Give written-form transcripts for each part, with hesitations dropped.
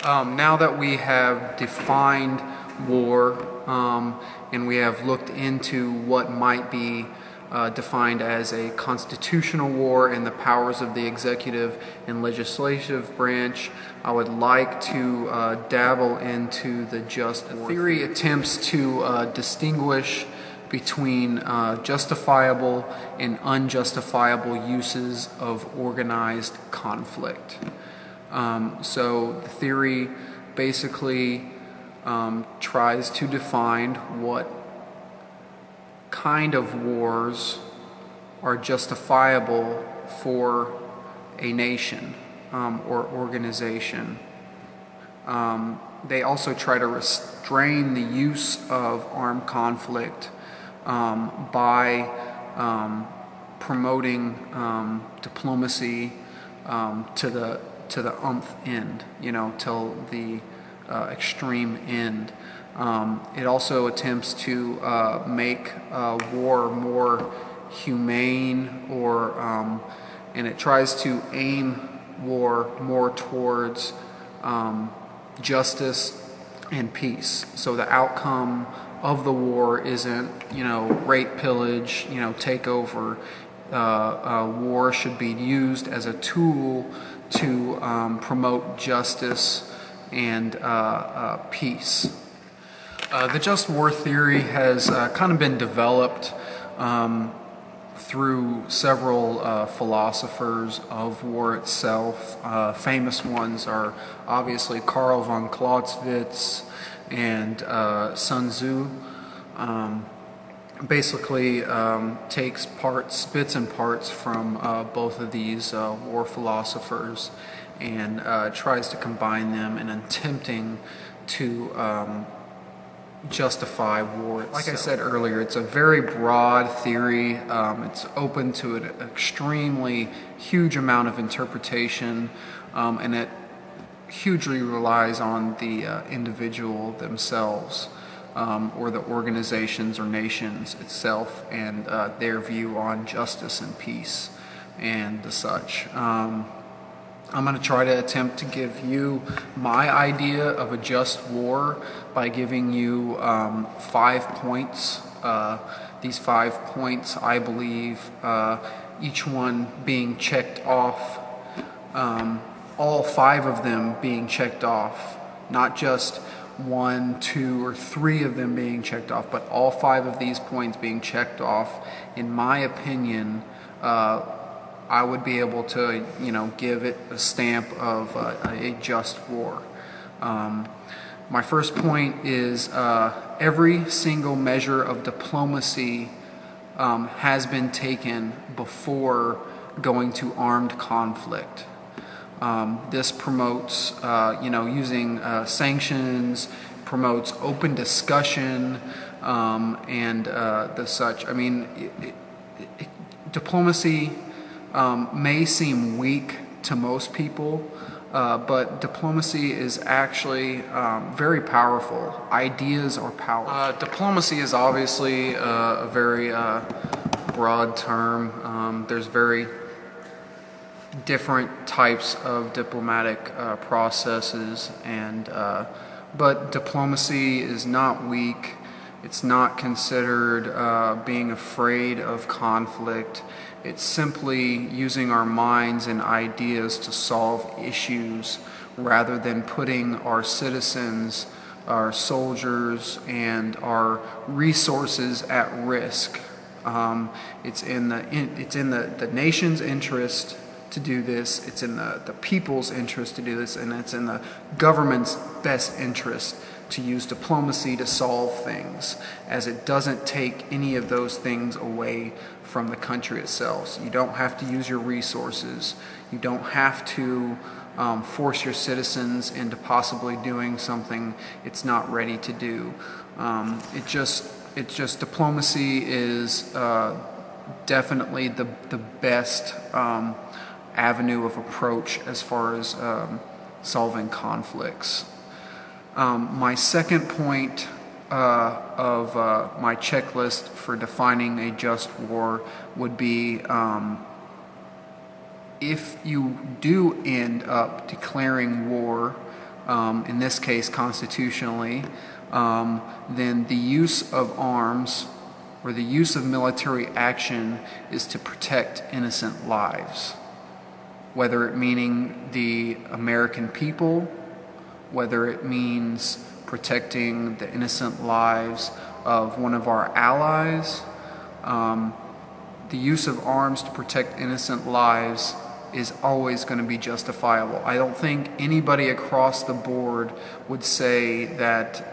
Now that we have defined war and we have looked into what might be defined as a constitutional war and the powers of the executive and legislative branch, I would like to dabble into the just war theory. Attempts to distinguish between justifiable and unjustifiable uses of organized conflict. So the theory basically tries to define what kind of wars are justifiable for a nation or organization. They also try to restrain the use of armed conflict by promoting diplomacy to the nth end, till the extreme end. It also attempts to make war more humane, and it tries to aim war more towards justice and peace. So the outcome of the war isn't, rape, pillage, takeover. War should be used as a tool to promote justice and peace. The just war theory has kind of been developed through several philosophers of war itself. Famous ones are obviously Karl von Clausewitz and Sun Tzu. Basically takes bits and parts from both of these war philosophers and tries to combine them in attempting to justify war itself. Like I said earlier, it's a very broad theory. It's open to an extremely huge amount of interpretation, and it hugely relies on the individual themselves. Or the organizations or nations itself and their view on justice and peace and the such. I'm going to try to attempt to give you my idea of a just war by giving you 5 points. These 5 points, I believe, each one being checked off, all 5 of them being checked off, not just 1, 2, or 3 of them being checked off, but all 5 of these points being checked off. In my opinion, I would be able to, give it a stamp of a just war. My first point is every single measure of diplomacy has been taken before going to armed conflict. This promotes, using sanctions, promotes open discussion, and the such. I mean, diplomacy may seem weak to most people, but diplomacy is actually very powerful. Ideas are powerful. Diplomacy is obviously a very broad term. There's very different types of diplomatic processes, but diplomacy is not weak. It's not considered being afraid of conflict. It's simply using our minds and ideas to solve issues rather than putting our citizens, our soldiers, and our resources at risk. It's in the nation's interest to do this. It's in the people's interest to do this, and it's in the government's best interest to use diplomacy to solve things, as it doesn't take any of those things away from the country itself. So you don't have to use your resources. You don't have to force your citizens into possibly doing something it's not ready to do. It's just diplomacy is definitely the best avenue of approach as far as solving conflicts. My second point of my checklist for defining a just war would be if you do end up declaring war in this case constitutionally, then the use of arms or the use of military action is to protect innocent lives, whether it meaning the American people, whether it means protecting the innocent lives of one of our allies. The use of arms to protect innocent lives is always going to be justifiable. I don't think anybody across the board would say that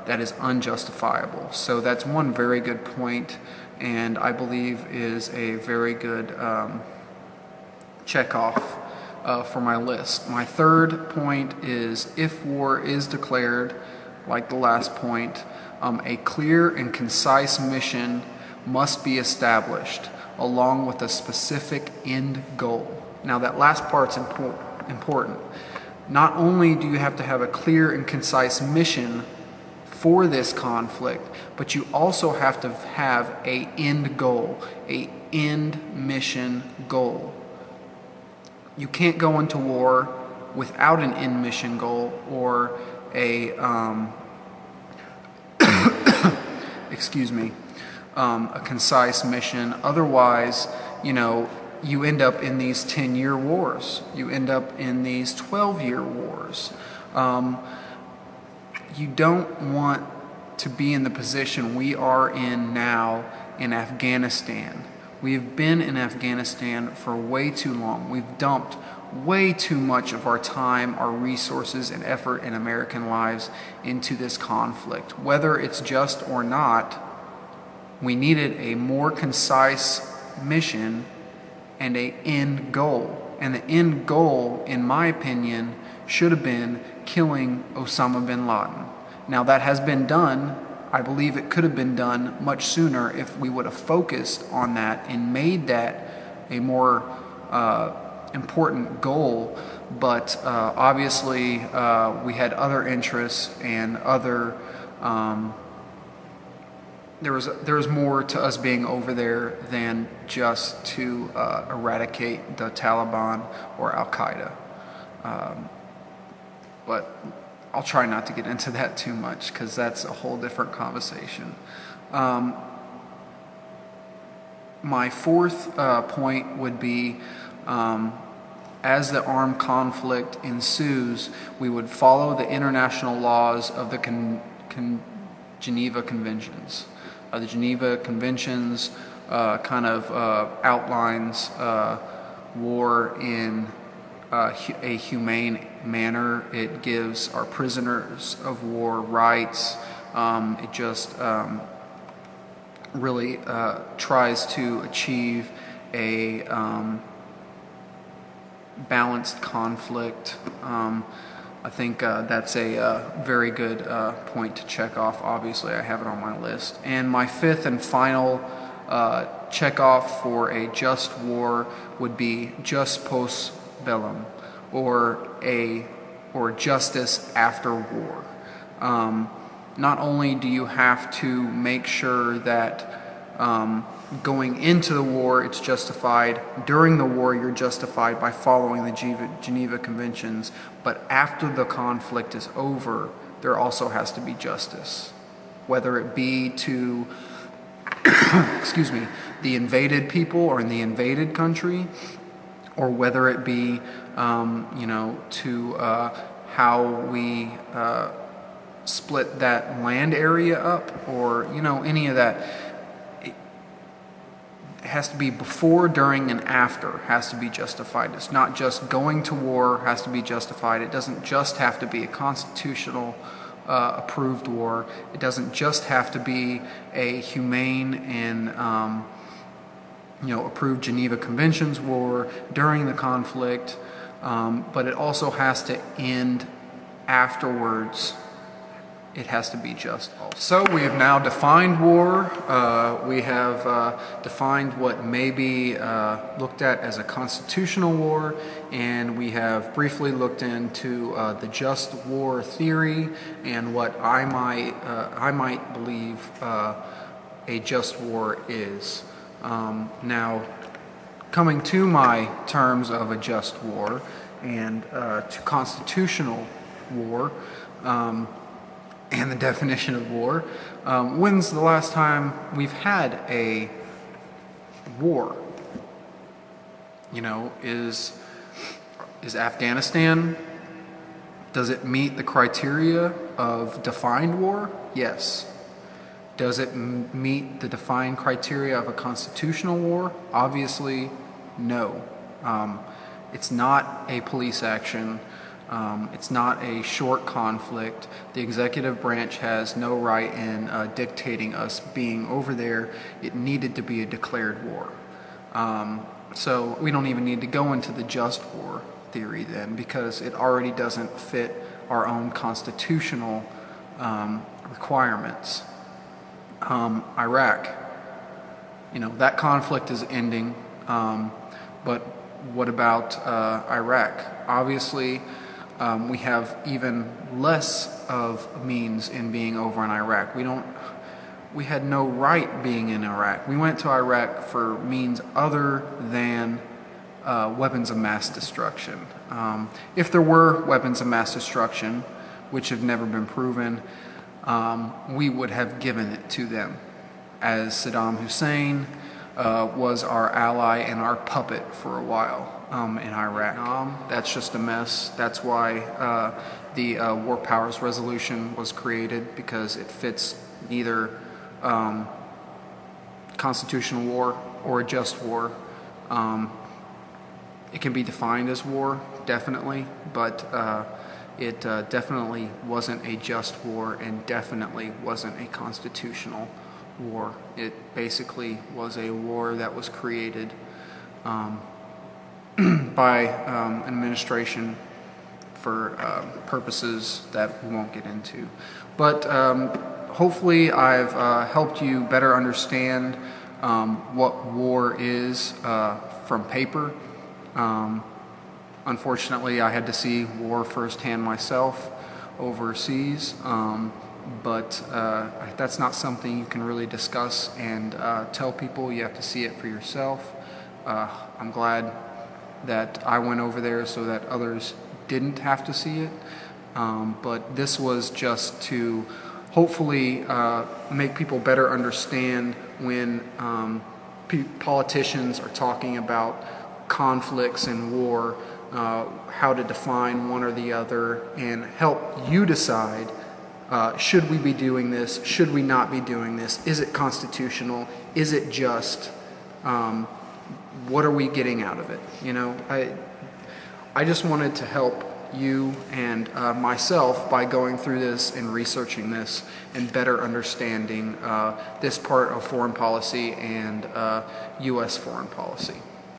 that is unjustifiable. So that's one very good point, and I believe is a very good check off for my list. My third point is, if war is declared, like the last point, a clear and concise mission must be established along with a specific end goal. Now that last part's important. Not only do you have to have a clear and concise mission for this conflict, but you also have to have an end goal, a end mission goal. You can't go into war without an end mission goal or a a concise mission. Otherwise, you end up in these 10-year wars. You end up in these 12-year wars. You don't want to be in the position we are in now in Afghanistan. We've been in Afghanistan for way too long. We've dumped way too much of our time, our resources, and effort in American lives into this conflict. Whether it's just or not, we needed a more concise mission and an end goal. And the end goal, in my opinion, should have been killing Osama bin Laden. Now that has been done. I believe it could have been done much sooner if we would have focused on that and made that a more important goal. But obviously we had other interests and other there was more to us being over there than just to eradicate the Taliban or Al-Qaeda. But I'll try not to get into that too much because that's a whole different conversation. My fourth point would be, as the armed conflict ensues, we would follow the international laws of the Geneva Conventions. The Geneva Conventions kind of outlines war in a humane manner. It gives our prisoners of war rights. It just really tries to achieve a balanced conflict. I think that's a very good point to check off. Obviously, I have it on my list. And my fifth and final check off for a just war would be just post bellum, or justice after war. Not only do you have to make sure that going into the war it's justified, during the war you're justified by following the Geneva Conventions, but after the conflict is over, there also has to be justice, whether it be to the invaded people or in the invaded country, or whether it be to how we split that land area up, or any of that. It has to be before, during, and after has to be justified. It's not just going to war has to be justified. It doesn't just have to be a constitutional approved war. It doesn't just have to be a humane and approved Geneva Conventions war during the conflict, but it also has to end afterwards. It has to be just also. So we have now defined war. We have defined what may be looked at as a constitutional war, and we have briefly looked into the just war theory and what I might believe a just war is. Now, coming to my terms of a just war and to constitutional war and the definition of war. When's the last time we've had a war? You know, is Afghanistan, does it meet the criteria of defined war? Yes. Does it meet the defined criteria of a constitutional war? Obviously, no. It's not a police action. It's not a short conflict. The executive branch has no right in dictating us being over there. It needed to be a declared war. So we don't even need to go into the just war theory then, because it already doesn't fit our own constitutional requirements. Iraq, you know, that conflict is ending, but what about Iraq? Obviously, we have even less of means in being over in Iraq. We had no right being in Iraq. We went to Iraq for means other than weapons of mass destruction. If there were weapons of mass destruction, which have never been proven, we would have given it to them, as Saddam Hussein was our ally and our puppet for a while in Iraq. That's just a mess. That's why the War Powers Resolution was created, because it fits neither constitutional war or a just war. It can be defined as war, definitely, but it definitely wasn't a just war and definitely wasn't a constitutional war. It basically was a war that was created by an administration for purposes that we won't get into. But hopefully I've helped you better understand what war is from paper. Unfortunately, I had to see war firsthand myself overseas, but that's not something you can really discuss and tell people. You have to see it for yourself. I'm glad that I went over there so that others didn't have to see it, but this was just to hopefully make people better understand when politicians are talking about conflicts and war, how to define one or the other, and help you decide, should we be doing this, should we not be doing this, is it constitutional, is it just, what are we getting out of it? You know, I just wanted to help you and myself by going through this and researching this and better understanding this part of foreign policy and U.S. foreign policy.